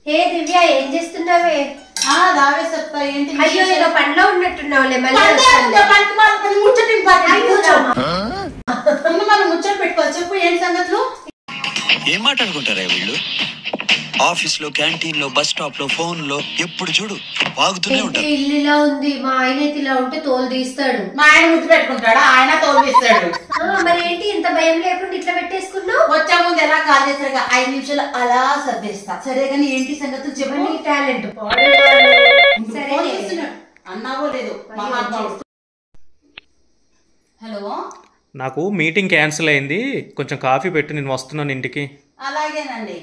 హే దివ్య ఏం చేస్తున్నావే? దావే చెప్తా. ఏంటి? అయ్యో ఏదో పనిలో ఉన్నట్టున్నావులే. ముచ్చట పెట్టుకోవాలి. చెప్పు ఏంటి సంగతులు? ఏం మాట్లాడుకుంటారా వీళ్ళు? ఆఫీస్ లో, క్యాంటీన్ లో, బస్ స్టాప్ లో, ఫోన్ లో ఎప్పుడు చూడు వాగుతూనే ఉంటారు. ఇల్లు ఇలా ఉంది, మా ఆయన అయితే ఇలా ఉంటే తోలు తీస్తాడు. మా ఆయన ముద్దు పెట్టుకుంటాడా? ఆయన తోలు తీస్తాడు. మరి ఏంటి ఇంత భయం లేకుండా ఇట్లా పెట్టేసుకున్నావు? వచ్చే ముందు ఎలా కాల్ చేస్తాడు? 5 నిమిషాలు అలా సర్దేస్తా. సరే కానీ ఏంటి సంగతులు చెప్పు. నీ టాలెంట్ అన్నావో లేదు. హలో, నాకు మీటింగ్ క్యాన్సిల్ అయింది, కొంచెం కాఫీ పెట్టు, నేను వస్తున్నాను ఇంటికి. అలాగేనండి,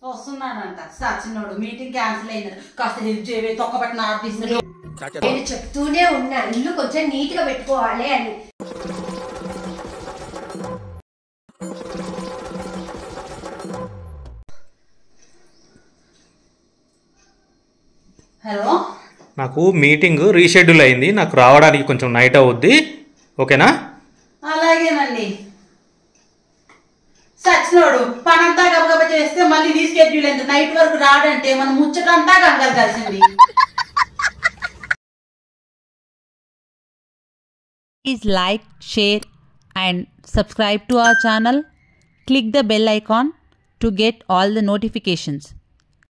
వస్తున్నానంట. సచినోడు మీటింగ్ క్యాన్సిల్ అయింది, కాస్త హెల్ప్ చేయవే. తొక్కబట్టిన ఆఫీస్ నేను చెప్తూనే ఉన్నా ఇల్లు కొంచెం నీట్ గా పెట్టుకోవాలి అని. హలో, నాకు మీటింగ్ రీషెడ్యూల్ అయింది, నాకు రావడానికి కొంచెం నైట్ అవుద్ది, ఓకేనా? అలాగేనండి. సచినోడు పనంతా గబగబ చేస్తే మళ్ళీ రీషెడ్యూల్ అయింది, నైట్ వరకు రాడంటే మనం ముచ్చటంతా గంగలు కలిసింది. Please like, share and subscribe to our channel. Click the bell icon to get all the notifications.